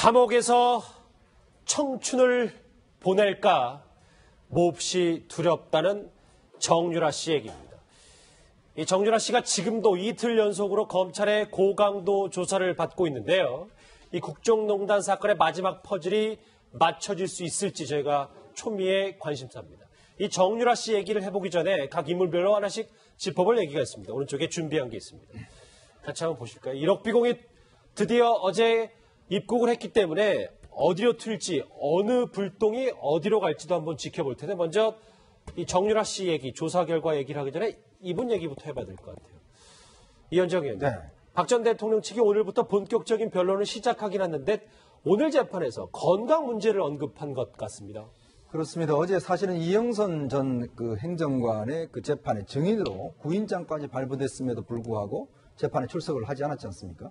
감옥에서 청춘을 보낼까 몹시 두렵다는 정유라 씨 얘기입니다. 이 정유라 씨가 지금도 이틀 연속으로 검찰의 고강도 조사를 받고 있는데요. 이 국정농단 사건의 마지막 퍼즐이 맞춰질 수 있을지 저희가 초미의 관심사입니다. 이 정유라 씨 얘기를 해보기 전에 각 인물별로 하나씩 짚어볼 얘기가 있습니다. 오른쪽에 준비한 게 있습니다. 같이 한번 보실까요? 1억 비공이 드디어 어제 입국을 했기 때문에 어디로 튈지 어느 불똥이 어디로 갈지도 한번 지켜볼 텐데 먼저 이 정유라 씨 얘기, 조사 결과 얘기를 하기 전에 이분 얘기부터 해봐야 될 것 같아요. 이현정 의원님. 네. 박 전 대통령 측이 오늘부터 본격적인 변론을 시작하긴 했는데 오늘 재판에서 건강 문제를 언급한 것 같습니다. 그렇습니다. 어제 사실은 이영선 전 그 행정관의 그 재판의 증인으로 구인장까지 발부됐음에도 불구하고 재판에 출석을 하지 않았지 않습니까?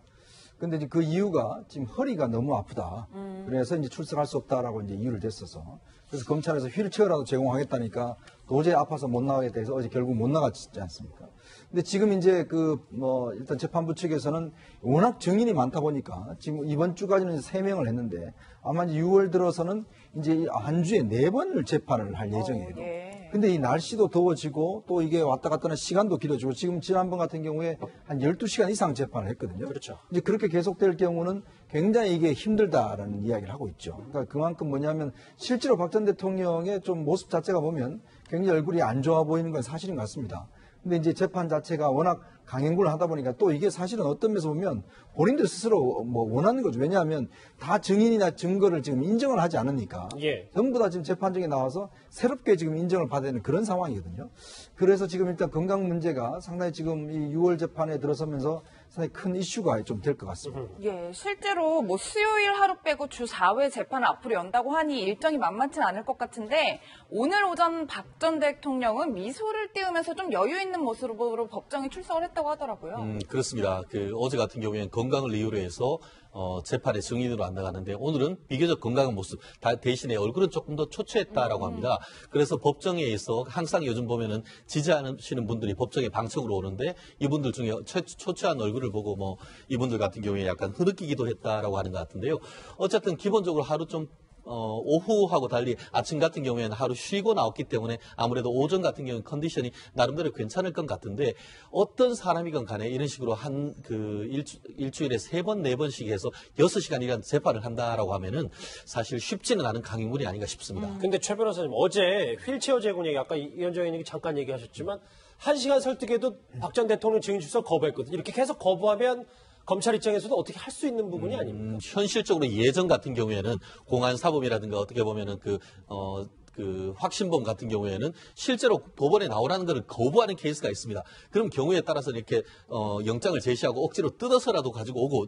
근데 이제 그 이유가 지금 허리가 너무 아프다. 그래서 이제 출석할 수 없다라고 이제 이유를 댔어서. 그래서 검찰에서 휠체어라도 제공하겠다니까 도저히 아파서 못 나가겠다 해서 어제 결국 못 나갔지 않습니까? 근데 지금 이제 일단 재판부 측에서는 워낙 증인이 많다 보니까 지금 이번 주까지는 3명을 했는데 아마 이제 6월 들어서는 이제 한 주에 4번을 재판을 할 예정이에요. 예. 근데 이 날씨도 더워지고 또 이게 왔다 갔다 하는 시간도 길어지고 지금 지난번 같은 경우에 한 12시간 이상 재판을 했거든요. 그렇죠. 이제 그렇게 계속될 경우는 굉장히 이게 힘들다라는 이야기를 하고 있죠. 그러니까 그만큼 뭐냐면 실제로 박 전 대통령의 좀 모습 자체가 보면 굉장히 얼굴이 안 좋아 보이는 건 사실인 것 같습니다. 근데 이제 재판 자체가 워낙 강행군을 하다 보니까 또 이게 사실은 어떤 면에서 보면 본인들 스스로 원하는 거죠. 왜냐하면 다 증인이나 증거를 지금 인정을 하지 않으니까. 예. 전부 다 지금 재판정에 나와서 새롭게 지금 인정을 받아야 되는 그런 상황이거든요. 그래서 지금 일단 건강 문제가 상당히 지금 이 6월 재판에 들어서면서 상당히 큰 이슈가 좀 될 것 같습니다. 예, 실제로 수요일 하루 빼고 주 4회 재판을 앞으로 연다고 하니 일정이 만만치 않을 것 같은데 오늘 오전 박 전 대통령은 미소를 띄우면서 좀 여유 있는 모습으로 법정에 출석을 했다고 하더라고요. 그렇습니다. 어제 같은 경우에는 건강을 이유로 해서 재판에 증인으로 안 나가는데 오늘은 비교적 건강한 모습, 대신에 얼굴은 조금 더 초췌했다라고 합니다. 그래서 법정에서 항상 요즘 보면은 지지하시는 분들이 법정에 방청으로 오는데 이분들 중에 초췌한 얼굴을 보고 이분들 같은 경우에 약간 흐느끼기도 했다라고 하는 것 같은데요. 어쨌든 기본적으로 하루 좀 오후하고 달리 아침 같은 경우에는 하루 쉬고 나왔기 때문에 아무래도 오전 같은 경우는 컨디션이 나름대로 괜찮을 것 같은데 어떤 사람이건 간에 이런 식으로 일주일에 3번, 4번씩 해서 6시간이란 재판을 한다라고 하면은 사실 쉽지는 않은 강행군이 아닌가 싶습니다. 근데 최 변호사님 어제 휠체어 제공 얘기 아까 이현정 의원님이 잠깐 얘기하셨지만 1시간 설득에도 박 전 대통령 증인 출석 거부했거든요. 이렇게 계속 거부하면 검찰 입장에서도 어떻게 할 수 있는 부분이 아닙니까? 현실적으로 예전 같은 경우에는 공안사범이라든가 어떻게 보면은 확신범 같은 경우에는 실제로 법원에 나오라는 것을 거부하는 케이스가 있습니다. 그럼 경우에 따라서 이렇게 영장을 제시하고 억지로 뜯어서라도 가지고 오고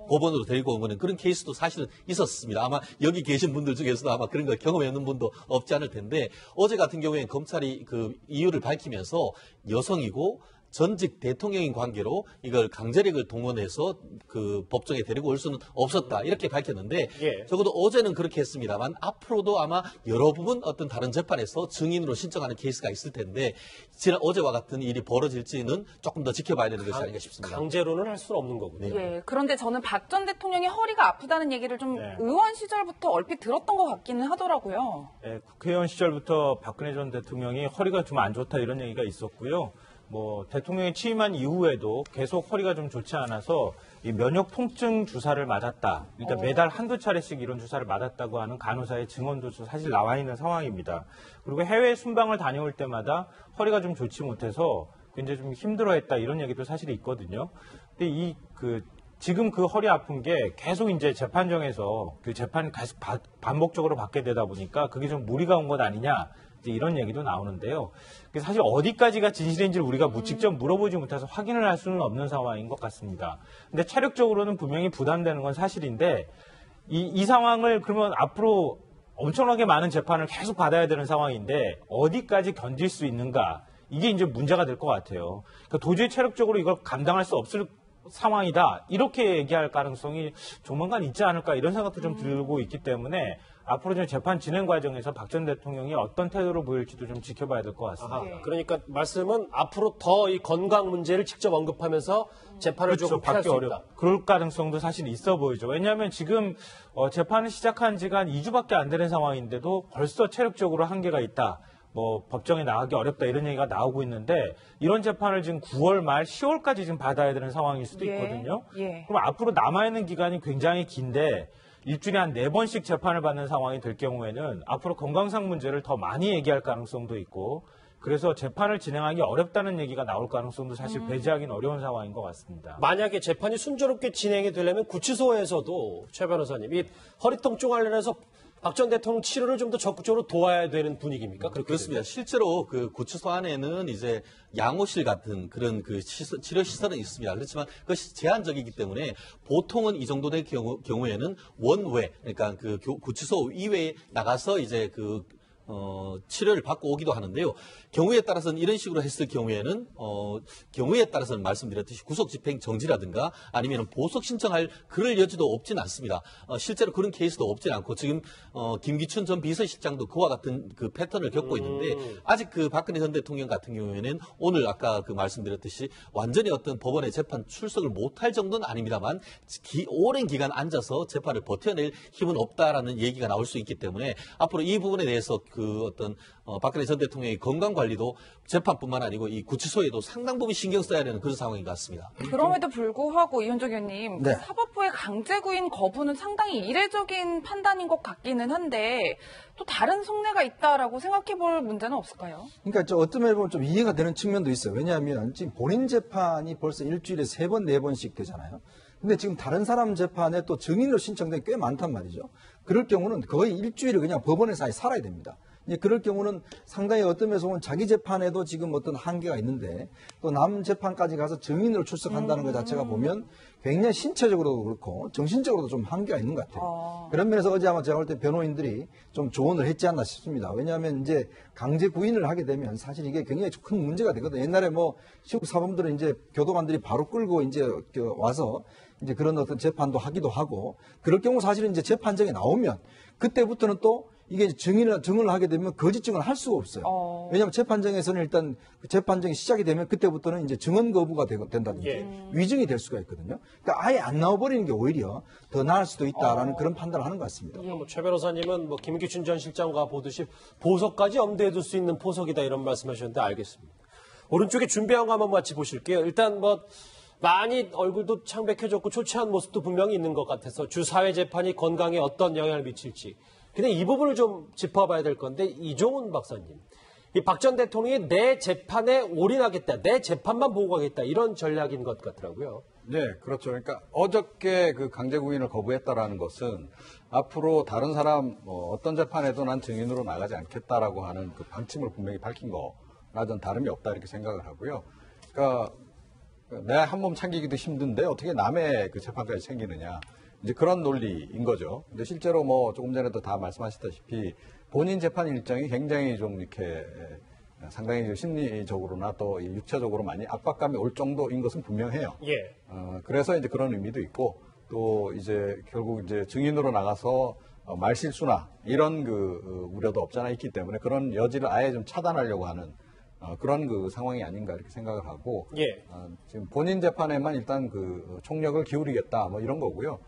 법원으로 데리고 오는 그런 케이스도 사실은 있었습니다. 아마 여기 계신 분들 중에서도 아마 그런 걸 경험했는 분도 없지 않을 텐데 어제 같은 경우에는 검찰이 그 이유를 밝히면서 여성이고 전직 대통령인 관계로 이걸 강제력을 동원해서 그 법정에 데리고 올 수는 없었다 이렇게 밝혔는데 예. 적어도 어제는 그렇게 했습니다만 앞으로도 아마 여러 부분 어떤 다른 재판에서 증인으로 신청하는 케이스가 있을 텐데 지난 어제와 같은 일이 벌어질지는 조금 더 지켜봐야 되는 것이 아닌가 싶습니다. 강제로는 할 수는 없는 거군요. 예, 그런데 저는 박 전 대통령이 허리가 아프다는 얘기를 좀 의원 시절부터 얼핏 들었던 것 같기는 하더라고요. 네, 국회의원 시절부터 박근혜 전 대통령이 허리가 좀 안 좋다 이런 얘기가 있었고요. 대통령이 취임한 이후에도 계속 허리가 좀 좋지 않아서 이 면역 통증 주사를 맞았다. 일단 매달 한두 차례씩 이런 주사를 맞았다고 하는 간호사의 증언도 사실 나와 있는 상황입니다. 그리고 해외 순방을 다녀올 때마다 허리가 좀 좋지 못해서 굉장히 좀 힘들어했다 이런 얘기도 사실 있거든요. 근데 지금 그 허리 아픈 게 계속 이제 재판정에서 그 재판이 계속 반복적으로 받게 되다 보니까 그게 좀 무리가 온 것 아니냐. 이제 이런 얘기도 나오는데요. 사실 어디까지가 진실인지를 우리가 직접 물어보지 못해서 확인을 할 수는 없는 상황인 것 같습니다. 근데 체력적으로는 분명히 부담되는 건 사실인데 이 상황을 그러면 앞으로 엄청나게 많은 재판을 계속 받아야 되는 상황인데 어디까지 견딜 수 있는가 이게 이제 문제가 될 것 같아요. 그러니까 도저히 체력적으로 이걸 감당할 수 없을 상황이다. 이렇게 얘기할 가능성이 조만간 있지 않을까 이런 생각도 좀 들고 있기 때문에 앞으로 좀 재판 진행 과정에서 박 전 대통령이 어떤 태도를 보일지도 좀 지켜봐야 될 것 같습니다. 아하, 그러니까 말씀은 앞으로 더 이 건강 문제를 직접 언급하면서 재판을 조금 피할 수 있다. 그럴 가능성도 사실 있어 보이죠. 왜냐하면 지금 재판을 시작한 지가 한 2주밖에 안 되는 상황인데도 벌써 체력적으로 한계가 있다. 뭐 법정에 나가기 어렵다 이런 얘기가 나오고 있는데 이런 재판을 지금 9월 말 10월까지 지금 받아야 되는 상황일 수도 있거든요. 그럼 앞으로 남아있는 기간이 굉장히 긴데 일주일에 한 4번씩 재판을 받는 상황이 될 경우에는 앞으로 건강상 문제를 더 많이 얘기할 가능성도 있고 그래서 재판을 진행하기 어렵다는 얘기가 나올 가능성도 사실 배제하기는 어려운 상황인 것 같습니다. 만약에 재판이 순조롭게 진행이 되려면 구치소에서도 최 변호사님 이 허리 통증 관련해서 박 전 대통령 치료를 좀 더 적극적으로 도와야 되는 분위기입니까? 그렇습니다. 실제로 그 구치소 안에는 이제 양호실 같은 그런 그 치료 시설은 있습니다. 그렇지만 그것이 제한적이기 때문에 보통은 이 정도 될 경우에는 원외, 그러니까 그 구치소 이외에 나가서 이제 치료를 받고 오기도 하는데요. 경우에 따라서는 이런 식으로 했을 경우에는 경우에 따라서는 말씀드렸듯이 구속 집행 정지라든가 아니면 보석 신청할 그럴 여지도 없진 않습니다. 실제로 그런 케이스도 없진 않고 지금 김기춘 전 비서실장도 그와 같은 그 패턴을 겪고 있는데 아직 그 박근혜 전 대통령 같은 경우에는 오늘 아까 그 말씀드렸듯이 완전히 어떤 법원의 재판 출석을 못할 정도는 아닙니다만 오랜 기간 앉아서 재판을 버텨낼 힘은 없다라는 얘기가 나올 수 있기 때문에 앞으로 이 부분에 대해서 박근혜 전 대통령의 건강 관리도 재판뿐만 아니고 이 구치소에도 상당 부분 신경 써야 되는 그런 상황인 것 같습니다. 그럼에도 불구하고 이현정 의원님, 네. 사법부의 강제 구인 거부는 상당히 이례적인 판단인 것 같기는 한데 또 다른 속내가 있다라고 생각해볼 문제는 없을까요? 그러니까 어떤 면에 보면 좀 이해가 되는 측면도 있어요. 왜냐하면 지금 본인 재판이 벌써 일주일에 3번, 4번씩 되잖아요. 근데 지금 다른 사람 재판에 또 증인으로 신청된 게 꽤 많단 말이죠. 그럴 경우는 거의 일주일을 그냥 법원에서 아예 살아야 됩니다. 그럴 경우는 상당히 어떤 면에서 보면 자기 재판에도 지금 어떤 한계가 있는데 또 남 재판까지 가서 증인으로 출석한다는 것 자체가 보면 굉장히 신체적으로도 그렇고 정신적으로도 좀 한계가 있는 것 같아요. 그런 면에서 어제 아마 제가 볼 때 변호인들이 좀 조언을 했지 않나 싶습니다. 왜냐하면 이제 강제 구인을 하게 되면 사실 이게 굉장히 큰 문제가 되거든요. 옛날에 뭐 시국 사범들은 이제 교도관들이 바로 끌고 이제 와서 이제 그런 어떤 재판도 하기도 하고 그럴 경우 사실은 이제 재판정에 나오면 그때부터는 또 이게 증언을 하게 되면 거짓 증언을 할 수가 없어요. 왜냐하면 재판정에서는 일단 재판정이 시작이 되면 그때부터는 이제 증언 거부가 된다든지 위증이 될 수가 있거든요. 그러니까 아예 안 나와버리는 게 오히려 더 나을 수도 있다라는 그런 판단을 하는 것 같습니다. 최 변호사님은 뭐 김기춘 전 실장과 보듯이 보석까지 염두에 둘 수 있는 포석이다 이런 말씀하셨는데 알겠습니다. 오른쪽에 준비한 거 한번 같이 보실게요. 일단 뭐 많이 얼굴도 창백해졌고 초췌한 모습도 분명히 있는 것 같아서 주 4회 재판이 건강에 어떤 영향을 미칠지. 근데 이 부분을 좀 짚어봐야 될 건데 이종훈 박사님. 이 박 전 대통령이 내 재판에 올인하겠다. 내 재판만 보고 가겠다. 이런 전략인 것 같더라고요. 네, 그렇죠. 그러니까 어저께 그 강제 구인을 거부했다라는 것은 앞으로 다른 사람 어떤 재판에도 난 증인으로 나가지 않겠다라고 하는 그 방침을 분명히 밝힌 거라든 다름이 없다 이렇게 생각을 하고요. 그러니까 내가 한 몸 참기기도 힘든데 어떻게 남의 그 재판까지 챙기느냐. 이제 그런 논리인 거죠. 근데 실제로 뭐 조금 전에도 다 말씀하셨다시피 본인 재판 일정이 굉장히 좀 이렇게 상당히 심리적으로나 또 육체적으로 많이 압박감이 올 정도인 것은 분명해요. 예. 그래서 이제 그런 의미도 있고 또 이제 결국 이제 증인으로 나가서 말실수나 이런 그 우려도 없잖아 있기 때문에 그런 여지를 아예 좀 차단하려고 하는 그런 그 상황이 아닌가 이렇게 생각을 하고 지금 본인 재판에만 일단 그 총력을 기울이겠다 뭐 이런 거고요.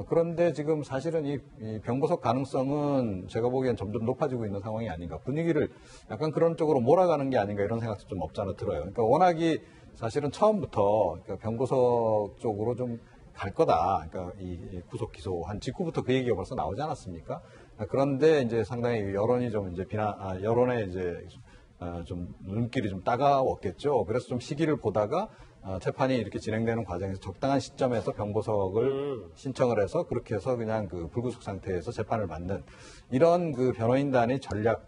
그런데 지금 사실은 이 병보석 가능성은 제가 보기엔 점점 높아지고 있는 상황이 아닌가. 분위기를 약간 그런 쪽으로 몰아가는 게 아닌가 이런 생각도 좀 없지 않아 들어요. 그러니까 워낙이 사실은 처음부터 그러니까 병보석 쪽으로 좀 갈 거다. 그러니까 이 구속 기소한 직후부터 그 얘기가 벌써 나오지 않았습니까? 그런데 이제 상당히 여론이 좀 이제 여론에 이제 좀 눈길이 좀 따가웠겠죠. 그래서 좀 시기를 보다가 재판이 이렇게 진행되는 과정에서 적당한 시점에서 병보석을 신청을 해서 그렇게 해서 그냥 그 불구속 상태에서 재판을 받는 이런 그 변호인단의 전략이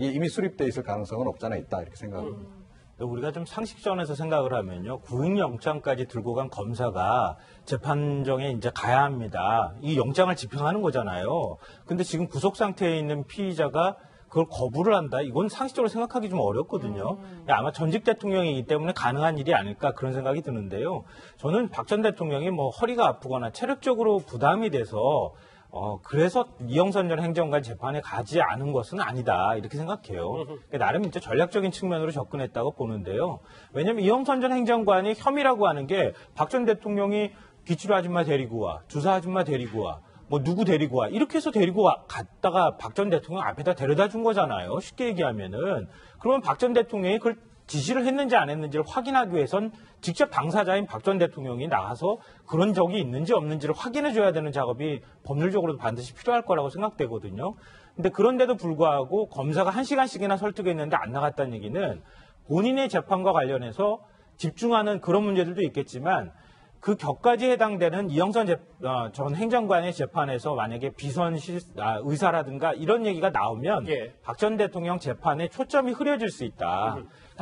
이미 수립돼 있을 가능성은 없잖아 있다 이렇게 생각합니다. 우리가 좀 상식선에서 생각을 하면요. 구인영장까지 들고 간 검사가 재판정에 이제 가야 합니다. 이 영장을 집행하는 거잖아요. 근데 지금 구속 상태에 있는 피의자가 그걸 거부를 한다? 이건 상식적으로 생각하기 좀 어렵거든요. 아마 전직 대통령이기 때문에 가능한 일이 아닐까 그런 생각이 드는데요. 저는 박 전 대통령이 뭐 허리가 아프거나 체력적으로 부담이 돼서 그래서 이영선 전 행정관 재판에 가지 않은 것은 아니다. 이렇게 생각해요. 나름 이제 전략적인 측면으로 접근했다고 보는데요. 왜냐하면 이영선 전 행정관이 혐의라고 하는 게 박 전 대통령이 기출 아줌마 데리고 와, 주사 아줌마 데리고 와, 뭐 누구 데리고 와 이렇게 해서 갔다가 박 전 대통령 앞에다 데려다 준 거잖아요. 쉽게 얘기하면은. 그러면 박 전 대통령이 그걸 지시를 했는지 안 했는지를 확인하기 위해선 직접 당사자인 박 전 대통령이 나가서 그런 적이 있는지 없는지를 확인해 줘야 되는 작업이 법률적으로도 반드시 필요할 거라고 생각되거든요. 근데 그런데도 불구하고 검사가 1시간씩이나 설득했는데 안 나갔다는 얘기는 본인의 재판과 관련해서 집중하는 그런 문제들도 있겠지만 그 격까지 해당되는 이영선 전 행정관의 재판에서 만약에 비선 의사라든가 이런 얘기가 나오면 박 전 대통령 재판에 초점이 흐려질 수 있다.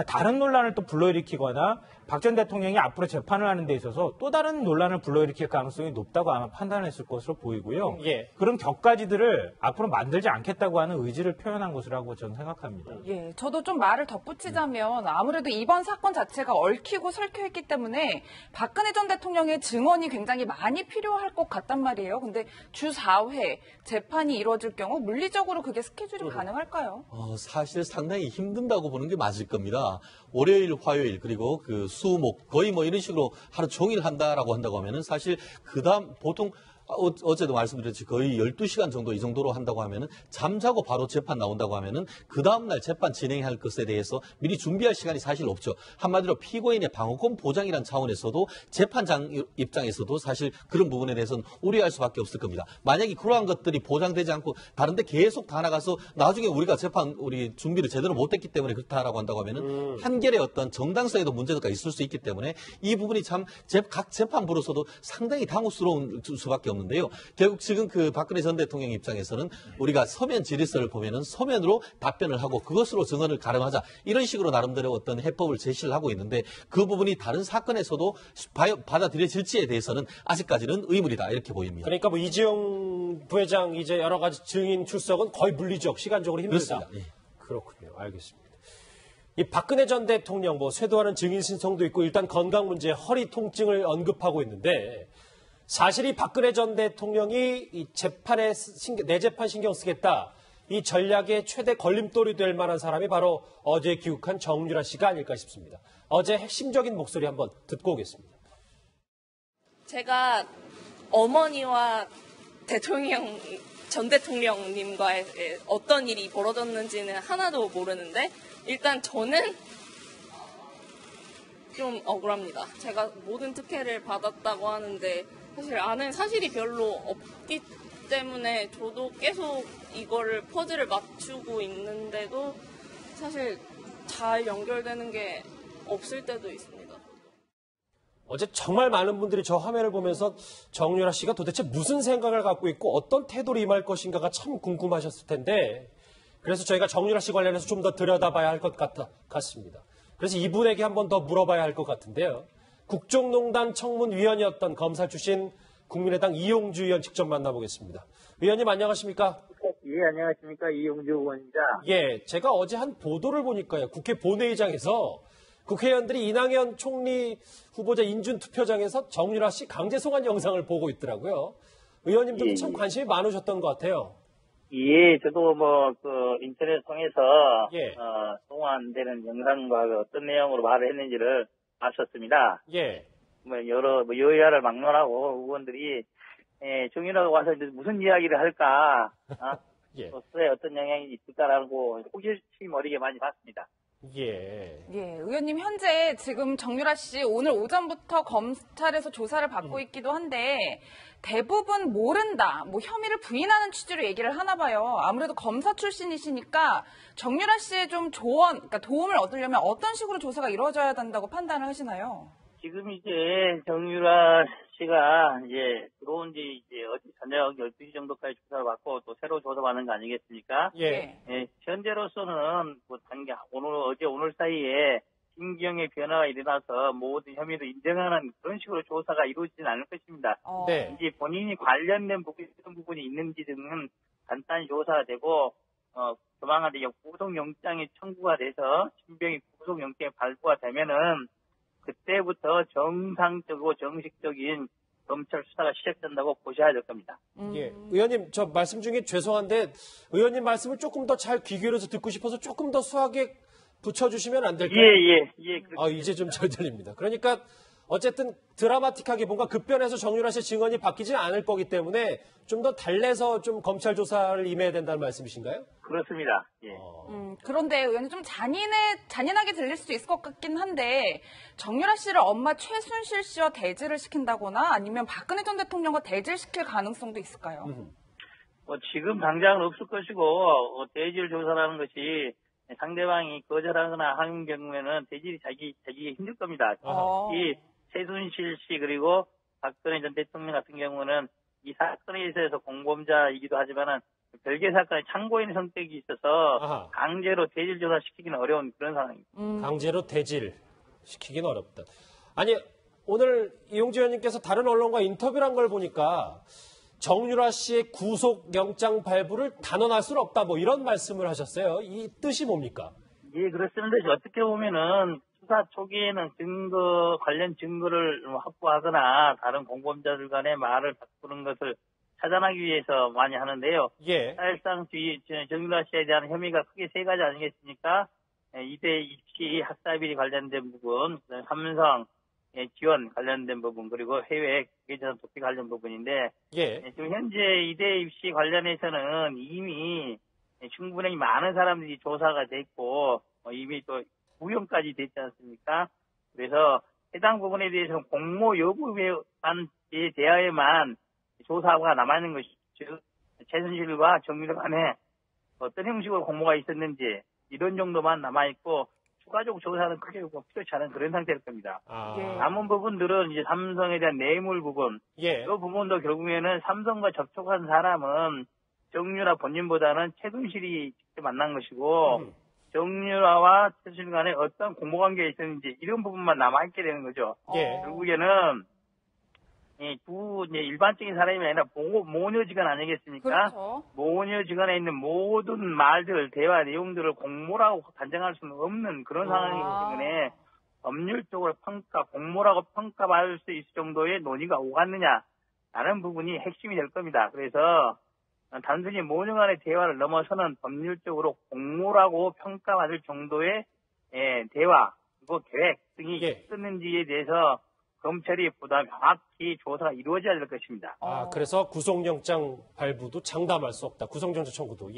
다른 논란을 또 불러일으키거나 박 전 대통령이 앞으로 재판을 하는 데 있어서 또 다른 논란을 불러일으킬 가능성이 높다고 아마 판단했을 것으로 보이고요. 그런 격가지들을 앞으로 만들지 않겠다고 하는 의지를 표현한 것이라고 저는 생각합니다. 저도 좀 말을 덧붙이자면 아무래도 이번 사건 자체가 얽히고 설켜있기 때문에 박근혜 전 대통령의 증언이 굉장히 많이 필요할 것 같단 말이에요. 근데 주 4회 재판이 이루어질 경우 물리적으로 그게 스케줄이 가능할까요? 사실 상당히 힘든다고 보는 게 맞을 겁니다. 월요일, 화요일, 그리고 그 수, 목, 거의 뭐 이런 식으로 하루 종일 한다라고 하면은 사실 그다음 보통 어제도 말씀드렸지 거의 12시간 정도 이 정도로 한다고 하면은 잠자고 바로 재판 나온다고 하면은 그 다음날 재판 진행할 것에 대해서 미리 준비할 시간이 사실 없죠. 한마디로 피고인의 방어권 보장이라는 차원에서도 재판장 입장에서도 사실 그런 부분에 대해서는 우려할 수밖에 없을 겁니다. 만약에 그러한 것들이 보장되지 않고 다른데 계속 다 나가서 나중에 우리가 우리 준비를 제대로 못했기 때문에 그렇다라고 한다고 하면은 한결의 어떤 정당성에도 문제가 있을 수 있기 때문에 이 부분이 참 각 재판부로서도 상당히 당혹스러운 수밖에 없는데요. 결국 지금 그 박근혜 전 대통령 입장에서는 우리가 서면 질의서를 보면은 서면으로 답변을 하고 그것으로 증언을 가름하자 이런 식으로 나름대로 어떤 해법을 제시를 하고 있는데 그 부분이 다른 사건에서도 받아들여질지에 대해서는 아직까지는 의문이다 이렇게 보입니다. 그러니까 뭐 이재용 부회장 이제 여러 가지 증인 출석은 거의 물리적 시간적으로 힘들다. 그렇습니다. 그렇군요. 알겠습니다. 이 박근혜 전 대통령 뭐 쇄도하는 증인 신청도 있고 일단 건강 문제, 허리 통증을 언급하고 있는데 사실 이 박근혜 전 대통령이 이 재판에 내 재판 신경 쓰겠다 이 전략의 최대 걸림돌이 될 만한 사람이 바로 어제 귀국한 정유라 씨가 아닐까 싶습니다. 어제 핵심적인 목소리 한번 듣고 오겠습니다. 제가 어머니와 전 대통령님과의 어떤 일이 벌어졌는지는 하나도 모르는데 일단 저는 좀 억울합니다. 제가 모든 특혜를 받았다고 하는데 사실 아는 사실이 별로 없기 때문에 저도 계속 이거를 퍼즐을 맞추고 있는데도 사실 잘 연결되는 게 없을 때도 있습니다. 어제 정말 많은 분들이 저 화면을 보면서 정유라 씨가 도대체 무슨 생각을 갖고 있고 어떤 태도로 임할 것인가가 참 궁금하셨을 텐데 그래서 저희가 정유라 씨 관련해서 좀 더 들여다봐야 할 것 같습니다. 그래서 이분에게 한 번 더 물어봐야 할 것 같은데요. 국정농단 청문위원이었던 검사 출신 국민의당 이용주 의원 직접 만나보겠습니다. 의원님 안녕하십니까? 예, 안녕하십니까. 이용주 의원입니다. 예, 제가 어제 한 보도를 보니까요. 국회 본회의장에서 국회의원들이 이낙연 총리 후보자 인준 투표장에서 정유라 씨 강제 송환 영상을 보고 있더라고요. 의원님들도 참 관심이 많으셨던 것 같아요. 예, 저도 인터넷 통해서, 예. 송환되는 영상과 어떤 내용으로 말을 했는지를 봤었습니다. 예. 여야를 막론하고 의원들이, 정유라가 와서 이제 무슨 이야기를 할까, 예. 또에 어떤 영향이 있을까라고 호기심 어리게 많이 봤습니다. 예. 의원님 현재 지금 정유라 씨 오늘 오전부터 검찰에서 조사를 받고 있기도 한데 대부분 모른다, 혐의를 부인하는 취지로 얘기를 하나 봐요. 아무래도 검사 출신이시니까 정유라 씨의 좀 그러니까 도움을 얻으려면 어떤 식으로 조사가 이루어져야 된다고 판단을 하시나요? 지금 이제 정유라 씨가 이제 들어온 지 이제 어제 저녁 12시 정도까지 조사를 받고 또 새로 조사받는 거 아니겠습니까? 예. 예, 현재로서는 오늘 사이에 심경의 변화가 일어나서 모든 혐의를 인정하는 그런 식으로 조사가 이루어지진 않을 것입니다. 네. 이제 본인이 관련된 부분이 있는지 등은 간단히 조사가 되고, 조만간 구속영장이 청구가 돼서 신병이 구속영장이 발부가 되면은 그때부터 정상적이고 정식적인 검찰 수사가 시작된다고 보셔야 될 겁니다. 예. 의원님, 저 말씀 중에 죄송한데 의원님 말씀을 조금 더 잘 귀 기울여서 듣고 싶어서 조금 더 수하게 붙여주시면 안 될까요? 예. 이제 좀 잘 들립니다. 그러니까 어쨌든 드라마틱하게 뭔가 급변해서 정유라 씨 증언이 바뀌지 않을 거기 때문에 좀 더 달래서 좀 검찰 조사를 임해야 된다는 말씀이신가요? 그렇습니다. 예. 그런데 의원님 좀 잔인하게 들릴 수도 있을 것 같긴 한데 정유라 씨를 엄마 최순실 씨와 대질을 시킨다거나 아니면 박근혜 전 대통령과 대질시킬 가능성도 있을까요? 지금 당장은 없을 것이고 대질 조사라는 것이 상대방이 거절하거나 하는 경우에는 대질이 자기 힘들 겁니다. 이 최순실 씨 그리고 박근혜 전 대통령 같은 경우는 이 사건에 있어서 공범자이기도 하지만은 별개 사건의 참고인 성격이 있어서 강제로 대질 조사 시키기는 어려운 그런 상황입니다. 강제로 대질 시키기는 어렵다. 아니 오늘 이용주 의원님께서 다른 언론과 인터뷰를 한 걸 보니까 정유라 씨의 구속영장 발부를 단언할 수는 없다 뭐 이런 말씀을 하셨어요. 이 뜻이 뭡니까? 예, 그렇습니다. 어떻게 보면은 수사 초기에는 관련 증거를 확보하거나 다른 공범자들 간의 말을 바꾸는 것을 차단하기 위해서 많이 하는데요. 예. 사실상 정유라 씨에 대한 혐의가 크게 세 가지 아니겠습니까? 이대 입시 학사비리 관련된 부분, 삼성 지원 관련된 부분, 그리고 해외 기회재산 도피 관련 부분인데, 지금 현재 이대 입시 관련해서는 이미 충분히 많은 사람들이 조사가 됐고, 이미 또 구형까지 됐지 않습니까? 그래서 해당 부분에 대해서는 공모 여부에 대하여만 조사가 남아있는 것이죠. 최순실과 정유라 간에 어떤 형식으로 공모가 있었는지 이런 정도만 남아있고 추가적 조사는 크게 필요치 않은 그런 상태일 겁니다. 남은 부분들은 이제 삼성에 대한 뇌물 부분, 그 부분도 결국에는 삼성과 접촉한 사람은 정유라 본인보다는 최순실이 직접 만난 것이고 정유라와 최순실 간에 어떤 공모관계가 있었는지 이런 부분만 남아있게 되는 거죠. 결국에는 일반적인 사람이 아니라 모녀지간 아니겠습니까? 그렇죠. 모녀지간에 있는 모든 말들, 대화 내용들을 공모라고 단정할 수는 없는 그런 상황이기 때문에 법률적으로 공모라고 평가받을 수 있을 정도의 논의가 오갔느냐라는 부분이 핵심이 될 겁니다. 그래서 단순히 모녀 간의 대화를 넘어서는 법률적으로 공모라고 평가받을 정도의 대화, 그리고 계획 등이 있었는지에 대해서 검찰이 보다 명확히 조사가 이루어져야 될 것입니다. 그래서 구속영장 발부도 장담할 수 없다. 구속영장 청구도,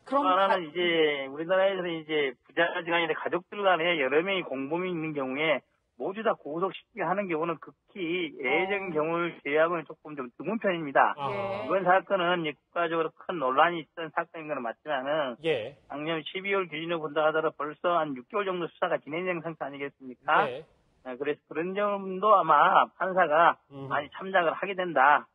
그럼 하나는 이제 우리나라에서는 이제 부자지간인데 가족들 간에 여러 명이 공범이 있는 경우에 모두 다 구속시키게 하는 경우는 극히 예외적인 경우를 제외하고는 조금 좀 드문 편입니다. 이번 사건은 국가적으로 큰 논란이 있었던 사건인 건 맞지만은 작년 12월 기준으로 본다 하더라도 벌써 한 6개월 정도 수사가 진행된 상태 아니겠습니까? 그래서 그런 점도 아마 판사가 많이 참작을 하게 된다.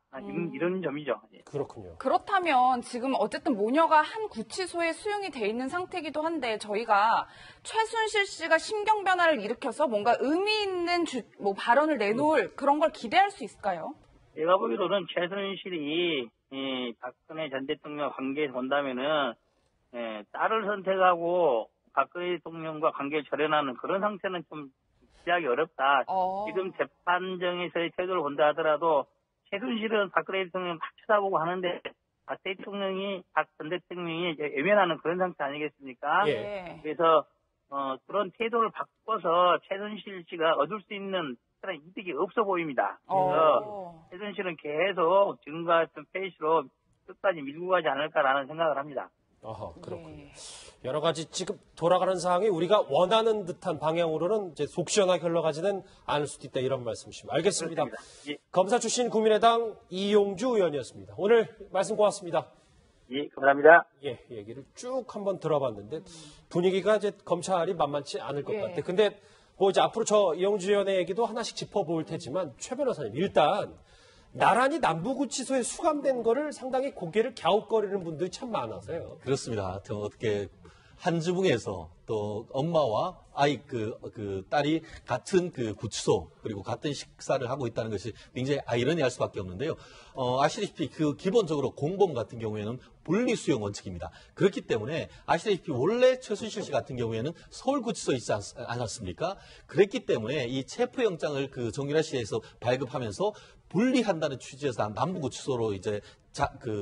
이런 점이죠. 그렇군요. 그렇다면 지금 어쨌든 모녀가 한 구치소에 수용이 돼 있는 상태이기도 한데 저희가 최순실 씨가 심경 변화를 일으켜서 뭔가 의미 있는 발언을 내놓을 그런 걸 기대할 수 있을까요? 제가 보기로는 최순실이 박근혜 전 대통령 관계에서 본다면은 딸을 선택하고 박근혜 대통령과 관계를 절연하는 그런 상태는 좀 기대하기 어렵다. 지금 재판정에서의 태도를 본다 하더라도 최순실은 박근혜 대통령을 막 쳐다보고 하는데 박 전 대통령이 외면하는 그런 상태 아니겠습니까? 그래서 그런 태도를 바꿔서 최순실 씨가 얻을 수 있는 그런 이득이 없어 보입니다. 그래서 최순실은 계속 지금과 같은 페이스로 끝까지 밀고 가지 않을까라는 생각을 합니다. 그렇군요. 여러 가지 지금 돌아가는 상황이 우리가 원하는 듯한 방향으로는 이제 속 시원하게 흘러가지는 않을 수도 있다 이런 말씀이십니다. 알겠습니다. 검사 출신 국민의당 이용주 의원이었습니다. 오늘 말씀 고맙습니다. 감사합니다. 얘기를 쭉 한번 들어봤는데 분위기가 이제 검찰이 만만치 않을 것 같아. 근데 뭐 이제 앞으로 저 이용주 의원의 얘기도 하나씩 짚어볼 테지만 최 변호사님 일단 나란히 남부구치소에 수감된 거를 상당히 고개를 갸웃거리는 분들이 참 많아서요. 그렇습니다. 어떻게 한 지붕에서 또 엄마와 아이 딸이 같은 구치소 그리고 같은 식사를 하고 있다는 것이 굉장히 아이러니할 수밖에 없는데요. 아시다시피 기본적으로 공범 같은 경우에는 분리수용 원칙입니다. 그렇기 때문에 아시다시피 원래 최순실 씨 같은 경우에는 서울구치소에 있지 않았습니까? 그랬기 때문에 이 체포영장을 정유라 씨에서 발급하면서 분리한다는 취지에서 남부구치소로 이제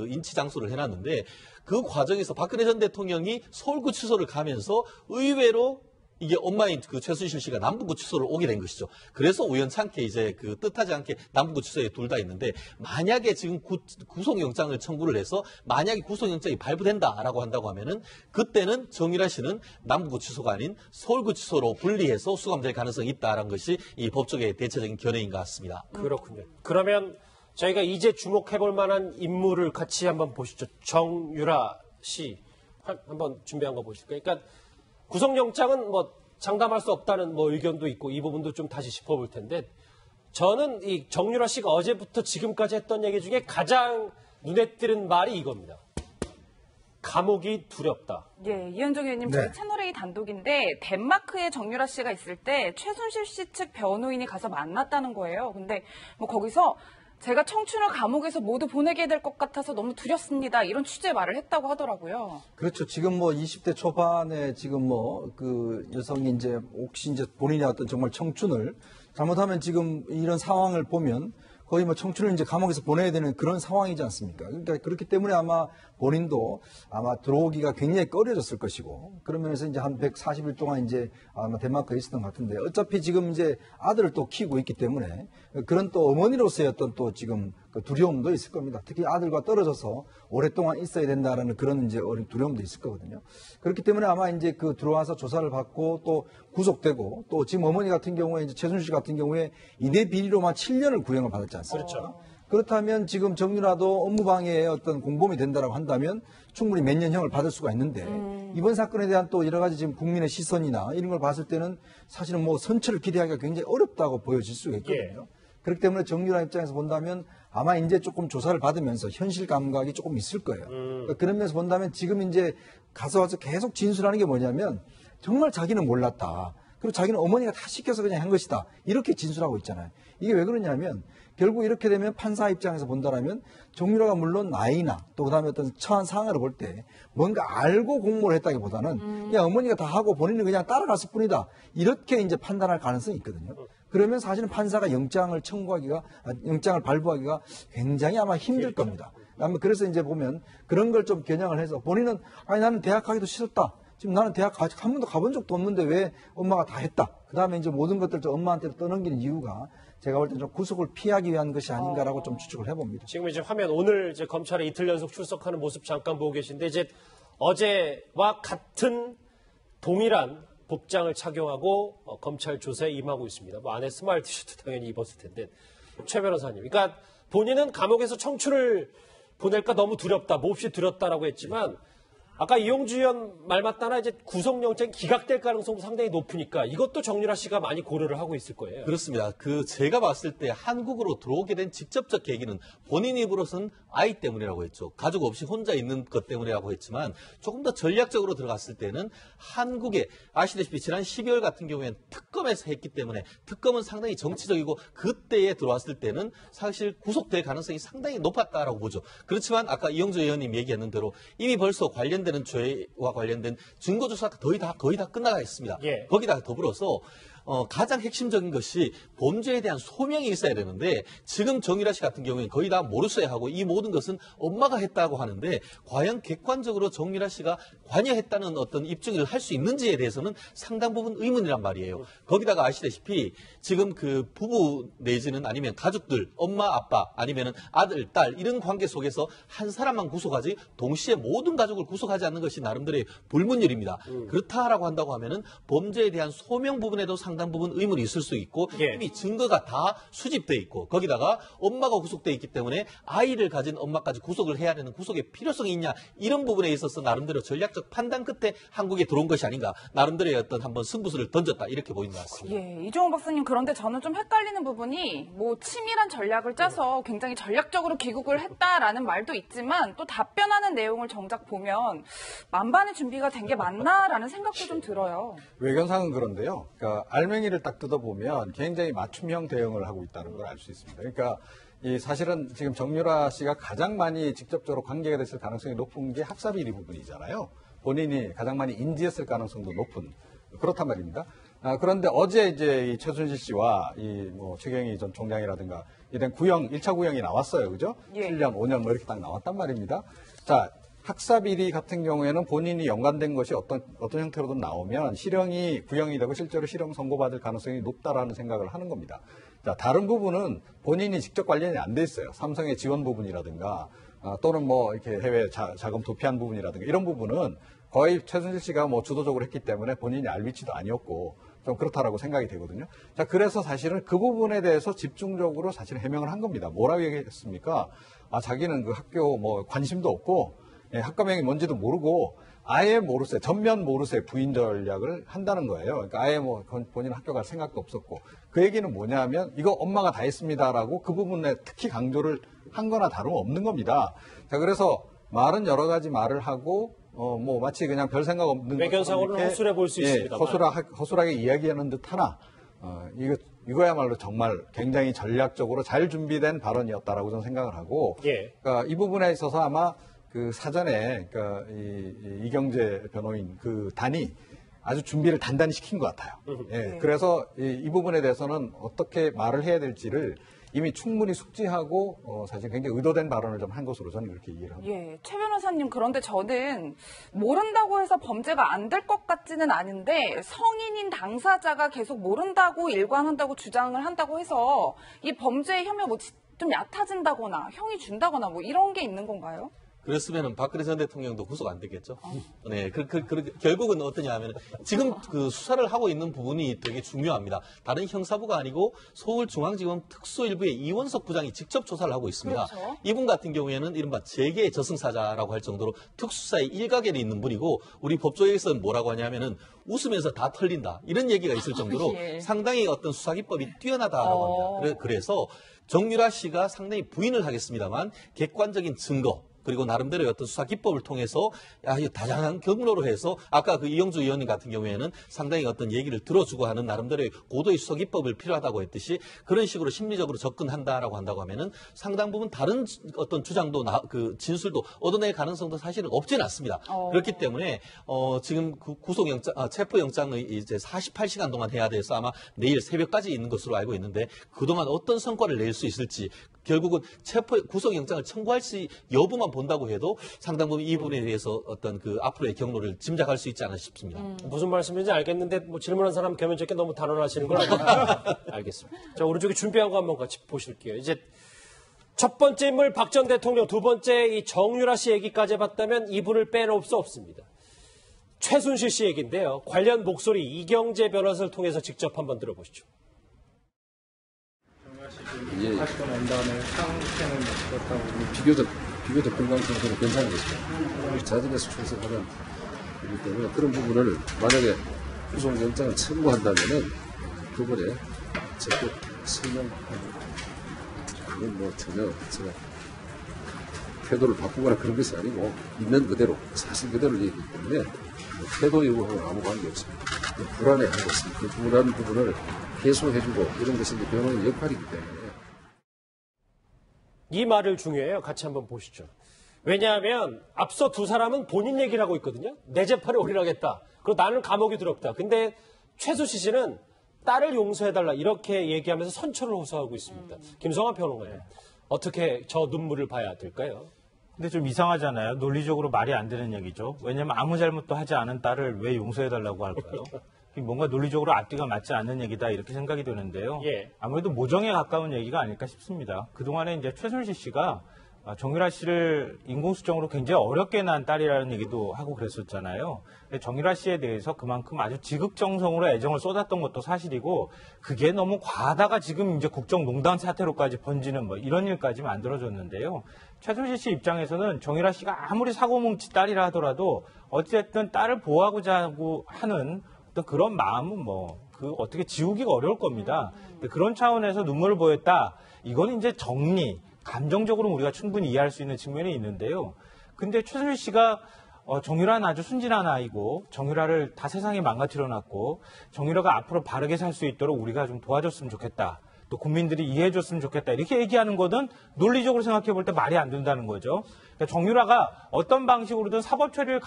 인치 장소를 해놨는데 그 과정에서 박근혜 전 대통령이 서울구치소를 가면서 의외로 이게 엄마인 그 최순실 씨가 남부구치소를 오게 된 것이죠. 그래서 우연찮게 이제 그 뜻하지 않게 남부구치소에 둘 다 있는데 만약에 지금 구속영장을 청구를 해서 만약에 구속영장이 발부된다라고 한다고 하면은 그때는 정유라 씨는 남부구치소가 아닌 서울구치소로 분리해서 수감될 가능성이 있다라는 것이 이 법조계의 대체적인 견해인 것 같습니다. 그렇군요. 그러면 저희가 이제 주목해볼 만한 인물을 같이 한번 보시죠. 정유라 씨 한번 준비한 거 보실까요? 그러니까 구속영장은 뭐 장담할 수 없다는 뭐 의견도 있고 이 부분도 좀 다시 짚어볼 텐데 저는 이 정유라 씨가 어제부터 지금까지 했던 얘기 중에 가장 눈에 띄는 말이 이겁니다. 감옥이 두렵다. 예, 이현정 의원님 네. 저희 채널A 단독인데 덴마크에 정유라 씨가 있을 때 최순실 씨 측 변호인이 가서 만났다는 거예요. 근데 뭐 거기서 제가 청춘을 감옥에서 모두 보내게 될 것 같아서 너무 두렵습니다. 이런 취지의 말을 했다고 하더라고요. 그렇죠. 지금 뭐 20대 초반에 지금 뭐 그 여성이 이제 혹시 이제 본인의 어떤 정말 청춘을 잘못하면 지금 이런 상황을 보면 거의 뭐 청춘을 이제 감옥에서 보내야 되는 그런 상황이지 않습니까? 그러니까 그렇기 때문에 아마 본인도 아마 들어오기가 굉장히 꺼려졌을 것이고 그러면서 이제 한 140일 동안 이제 아마 덴마크에 있었던 것 같은데 어차피 지금 이제 아들을 또 키우고 있기 때문에 그런 또 어머니로서의 어떤 또 지금 그 두려움도 있을 겁니다. 특히 아들과 떨어져서 오랫동안 있어야 된다라는 그런 이제 두려움도 있을 거거든요. 그렇기 때문에 아마 이제 그 들어와서 조사를 받고 또 구속되고 또 지금 어머니 같은 경우에 이제 최순실 같은 경우에 이대 비리로만 7년을 구형을 받았지 않습니까? 그렇죠. 그렇다면 지금 정유라도 업무방해의 어떤 공범이 된다라고 한다면 충분히 몇 년형을 받을 수가 있는데 이번 사건에 대한 또 여러 가지 지금 국민의 시선이나 이런 걸 봤을 때는 사실은 뭐 선처를 기대하기가 굉장히 어렵다고 보여질 수가 있거든요. 그렇기 때문에 정유라 입장에서 본다면 아마 이제 조금 조사를 받으면서 현실 감각이 조금 있을 거예요. 그러니까 그런 면에서 본다면 지금 이제 가서 계속 진술하는 게 뭐냐면 정말 자기는 몰랐다. 그리고 자기는 어머니가 다 시켜서 그냥 한 것이다. 이렇게 진술하고 있잖아요. 이게 왜 그러냐면 결국 이렇게 되면 판사 입장에서 본다라면 정유라가 물론 나이나 또 그다음에 어떤 처한 상황을 볼 때 뭔가 알고 공모를 했다기보다는 그냥 어머니가 다 하고 본인은 그냥 따라갔을 뿐이다. 이렇게 이제 판단할 가능성이 있거든요. 그러면 사실은 판사가 영장을 발부하기가 굉장히 아마 힘들 겁니다. 아마 그래서 이제 보면 그런 걸 좀 겨냥을 해서 본인은 아니 나는 대학 가기도 싫었다. 지금 나는 대학 아직 한 번도 가본 적도 없는데 왜 엄마가 다 했다. 그다음에 이제 모든 것들 좀 엄마한테 떠넘기는 이유가 제가 볼 때 좀 구속을 피하기 위한 것이 아닌가라고 좀 추측을 해봅니다. 지금 이제 화면 오늘 이제 검찰에 이틀 연속 출석하는 모습 잠깐 보고 계신데 이제 어제와 같은 동일한 복장을 착용하고 검찰 조사에 임하고 있습니다. 뭐 안에 스마일 티셔츠 당연히 입었을 텐데 최 변호사님, 그러니까 본인은 감옥에서 청춘을 보낼까 너무 두렵다, 몹시 두렵다라고 했지만 아까 이용주 의원 말 맞다나 이제 구속영장이 기각될 가능성도 상당히 높으니까 이것도 정유라 씨가 많이 고려를 하고 있을 거예요. 그렇습니다. 제가 봤을 때 한국으로 들어오게 된 직접적 계기는 본인 입으로서는 아이 때문이라고 했죠. 가족 없이 혼자 있는 것 때문이라고 했지만 조금 더 전략적으로 들어갔을 때는 한국에 아시다시피 지난 12월 같은 경우에는 특검에서 했기 때문에 특검은 상당히 정치적이고 그때에 들어왔을 때는 사실 구속될 가능성이 상당히 높았다라고 보죠. 그렇지만 아까 이영주 의원님 얘기했는 대로 이미 벌써 관련되는 죄와 관련된 증거조사가 거의 다 끝나가 있습니다. 예. 거기다 더불어서 가장 핵심적인 것이 범죄에 대한 소명이 있어야 되는데 지금 정유라 씨 같은 경우에는 거의 다 모르쇠 하고 이 모든 것은 엄마가 했다고 하는데 과연 객관적으로 정유라 씨가 관여했다는 어떤 입증을 할 수 있는지에 대해서는 상당 부분 의문이란 말이에요. 거기다가 아시다시피 지금 그 부부 내지는 아니면 가족들, 엄마, 아빠 아니면 아들, 딸 이런 관계 속에서 한 사람만 구속하지 동시에 모든 가족을 구속하지 않는 것이 나름대로의 불문율입니다. 그렇다라고 한다고 하면은 범죄에 대한 소명 부분에도 상당 부분 의문이 있을 수 있고 이미 증거가 다 수집돼 있고 거기다가 엄마가 구속돼 있기 때문에 아이를 가진 엄마까지 구속을 해야 되는 구속의 필요성이 있냐 이런 부분에 있어서 나름대로 전략적 판단 끝에 한국에 들어온 것이 아닌가 나름대로의 어떤 한번 승부수를 던졌다 이렇게 보이는 것 같습니다. 예, 이종호 박사님 그런데 저는 좀 헷갈리는 부분이 뭐 치밀한 전략을 짜서 굉장히 전략적으로 귀국을 했다라는 말도 있지만 또 답변하는 내용을 정작 보면 만반의 준비가 된 게 맞나라는 생각도 좀 들어요. 외견상은 그런데요. 그러니까 알맹이를 딱 뜯어보면 굉장히 맞춤형 대응을 하고 있다는 걸 알 수 있습니다. 그러니까 이 사실은 지금 정유라 씨가 가장 많이 직접적으로 관계가 됐을 가능성이 높은 게 학사비리 부분이잖아요. 본인이 가장 많이 인지했을 가능성도 높은 그렇단 말입니다. 그런데 어제 이제 이 최순실 씨와 이 뭐 최경희 전 총장이라든가 된 구형, 1차 구형이 나왔어요. 그죠? 예. 7년, 5년 뭐 이렇게 딱 나왔단 말입니다. 자, 학사 비리 같은 경우에는 본인이 연관된 것이 어떤 형태로든 나오면 실형이 구형이 되고 실제로 실형 선고받을 가능성이 높다라는 생각을 하는 겁니다. 자, 다른 부분은 본인이 직접 관련이 안 돼 있어요. 삼성의 지원 부분이라든가 또는 뭐 이렇게 해외 자금 도피한 부분이라든가 이런 부분은 거의 최순실 씨가 뭐 주도적으로 했기 때문에 본인이 알 위치도 아니었고 좀 그렇다라고 생각이 되거든요. 자, 그래서 사실은 그 부분에 대해서 집중적으로 사실 해명을 한 겁니다. 뭐라고 얘기했습니까? 자기는 그 학교 뭐 관심도 없고 학과명이 뭔지도 모르고 아예 모르쇠, 전면 모르쇠 부인 전략을 한다는 거예요. 그러니까 아예 뭐 본인 학교 갈 생각도 없었고 그 얘기는 뭐냐면 이거 엄마가 다 했습니다라고 그 부분에 특히 강조를 한 거나 다름없는 겁니다. 자, 그래서 말은 여러 가지 말을 하고 뭐 마치 그냥 별 생각 없는 외견상으로는 허술해 보일 수 있습니다. 허술하게 이야기하는 듯하나 이거야말로 정말 굉장히 전략적으로 잘 준비된 발언이었다라고 저는 생각을 하고 그러니까 이 부분에 있어서 아마 그 사전에 그러니까 이경재 변호인 그 단이 아주 준비를 단단히 시킨 것 같아요. 그래서 이 부분에 대해서는 어떻게 말을 해야 될지를 이미 충분히 숙지하고 사실 굉장히 의도된 발언을 좀 한 것으로 저는 그렇게 이해를 합니다. 예, 최 변호사님 그런데 저는 모른다고 해서 범죄가 안 될 것 같지는 않은데 성인인 당사자가 계속 모른다고 일관한다고 주장을 한다고 해서 이 범죄의 혐의가 뭐 좀 얕아진다거나 형이 준다거나 뭐 이런 게 있는 건가요? 그랬으면 박근혜 전 대통령도 구속 안 되겠죠. 네, 결국은 어떠냐 하면 지금 그 수사를 하고 있는 부분이 되게 중요합니다. 다른 형사부가 아니고 서울중앙지검 특수일부의 이원석 부장이 직접 조사를 하고 있습니다. 그렇죠. 이분 같은 경우에는 이른바 재계의 저승사자라고 할 정도로 특수사의 일각에 있는 분이고 우리 법조에서는 뭐라고 하냐면은 웃으면서 다 털린다. 이런 얘기가 있을 정도로 예. 상당히 어떤 수사기법이 뛰어나다라고 합니다. 그래서 정유라 씨가 상당히 부인을 하겠습니다만 객관적인 증거 그리고 나름대로의 어떤 수사 기법을 통해서 다양한 경로로 해서 아까 그 이영주 의원님 같은 경우에는 상당히 어떤 얘기를 들어주고 하는 나름대로의 고도의 수사 기법을 필요하다고 했듯이 그런 식으로 심리적으로 접근한다라고 한다고 하면은 상당 부분 다른 어떤 주장도 그 진술도 얻어낼 가능성도 사실은 없지는 않습니다. 그렇기 때문에 지금 그 구속영장, 체포영장의 이제 48시간 동안 해야 돼서 아마 내일 새벽까지 있는 것으로 알고 있는데 그동안 어떤 성과를 낼 수 있을지 결국은 구속영장을 청구할 수 여부만 본다고 해도 상당 부분 이 부분에 대해서 어떤 그 앞으로의 경로를 짐작할 수 있지 않나 싶습니다. 무슨 말씀인지 알겠는데 뭐 질문한 사람 겸연쩍게 너무 단언하시는 건 아닙니다. 알겠습니다. 자, 오른쪽에 준비한 거 한번 같이 보실게요. 이제 첫 번째 인물 박 전 대통령, 두 번째 이 정유라 씨 얘기까지 해봤다면 이분을 빼놓을 수 없습니다. 최순실 씨 얘기인데요. 관련 목소리 이경재 변호사를 통해서 직접 한번 들어보시죠. 하시고 난 다음에 상태는 어떻다고 비교적 건강 상태는 괜찮은 것입니다. 자진해서 출석하는 거기 때문에 그런 부분을 만약에 구속영장을 청구한다면은 그번에 적극 설명하고 그건 뭐 전혀 제가 태도를 바꾸거나 그런 것이 아니고 있는 그대로 사실 그대로 얘기하기 때문에 태도 여부하고는 아무 관계 없습니다. 불안해하고 있습니다. 그 불안한 부분을 해소해주고 이런 것이 이제 변호인의 역할이기 때문에. 이 말을 중요해요. 같이 한번 보시죠. 왜냐하면 앞서 두 사람은 본인 얘기를 하고 있거든요. 내 재판에 올인하겠다. 그리고 나는 감옥이 두렵다. 근데 최순실 씨는 딸을 용서해달라 이렇게 얘기하면서 선처를 호소하고 있습니다. 김성환 평론가님, 어떻게 저 눈물을 봐야 될까요? 근데 좀 이상하잖아요. 논리적으로 말이 안 되는 얘기죠. 왜냐하면 아무 잘못도 하지 않은 딸을 왜 용서해달라고 할까요? 뭔가 논리적으로 앞뒤가 맞지 않는 얘기다 이렇게 생각이 드는데요. 아무래도 모정에 가까운 얘기가 아닐까 싶습니다. 그동안에 이제 최순실 씨가 정유라 씨를 인공수정으로 굉장히 어렵게 낳은 딸이라는 얘기도 하고 그랬었잖아요. 정유라 씨에 대해서 그만큼 아주 지극정성으로 애정을 쏟았던 것도 사실이고 그게 너무 과하다가 지금 이제 국정농단 사태로까지 번지는 뭐 이런 일까지 만들어졌는데요. 최순실 씨 입장에서는 정유라 씨가 아무리 사고뭉치 딸이라 하더라도 어쨌든 딸을 보호하고자 하는 어떤 그런 마음은 어떻게 지우기가 어려울 겁니다. 그런 차원에서 눈물을 보였다. 이건 이제 정리, 감정적으로 우리가 충분히 이해할 수 있는 측면이 있는데요. 근데 최순실 씨가 정유라는 아주 순진한 아이고 정유라를 다 세상에 망가뜨려 놨고 정유라가 앞으로 바르게 살 수 있도록 우리가 좀 도와줬으면 좋겠다. 또 국민들이 이해해줬으면 좋겠다. 이렇게 얘기하는 거는 논리적으로 생각해 볼 때 말이 안 된다는 거죠. 그러니까 정유라가 어떤 방식으로든 사법 처리를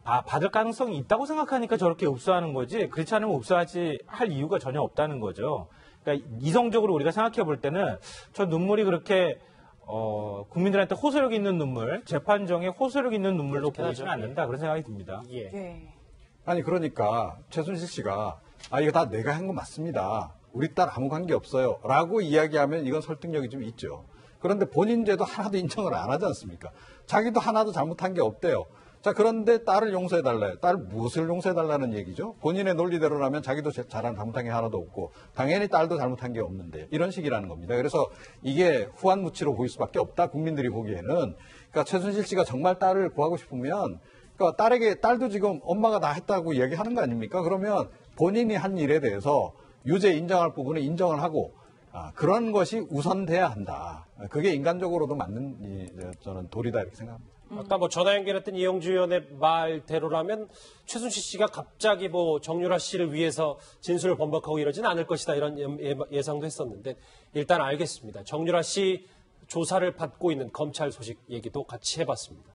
받을 가능성이 있다고 생각하니까 저렇게 읍소하는 거지 그렇지 않으면 읍소하지 할 이유가 전혀 없다는 거죠. 그러니까 이성적으로 우리가 생각해 볼 때는 저 눈물이 그렇게 국민들한테 호소력 있는 눈물, 재판정에 호소력 있는 눈물로 보이지는 않는다 그런 생각이 듭니다. 예. 네. 아니 그러니까 최순실 씨가 이거 다 내가 한 거 맞습니다. 우리 딸 아무 관계 없어요. 라고 이야기하면 이건 설득력이 좀 있죠. 그런데 본인 죄도 하나도 인정을 안 하지 않습니까? 자기도 하나도 잘못한 게 없대요. 자, 그런데 딸을 용서해달래요. 딸 무엇을 용서해달라는 얘기죠? 본인의 논리대로라면 자기도 잘못한 게 하나도 없고 당연히 딸도 잘못한 게 없는데 이런 식이라는 겁니다. 그래서 이게 후한무치로 보일 수밖에 없다. 국민들이 보기에는. 그러니까 최순실 씨가 정말 딸을 구하고 싶으면 그러니까 딸도 지금 엄마가 다 했다고 얘기하는 거 아닙니까? 그러면 본인이 한 일에 대해서 유죄 인정할 부분은 인정을 하고 그런 것이 우선돼야 한다. 그게 인간적으로도 맞는 저는 도리다 이렇게 생각합니다. 아까 뭐 전화 연결했던 이영주 의원의 말대로라면 최순실 씨가 갑자기 뭐 정유라 씨를 위해서 진술을 번복하고 이러진 않을 것이다 이런 예상도 했었는데 일단 알겠습니다. 정유라 씨 조사를 받고 있는 검찰 소식 얘기도 같이 해봤습니다.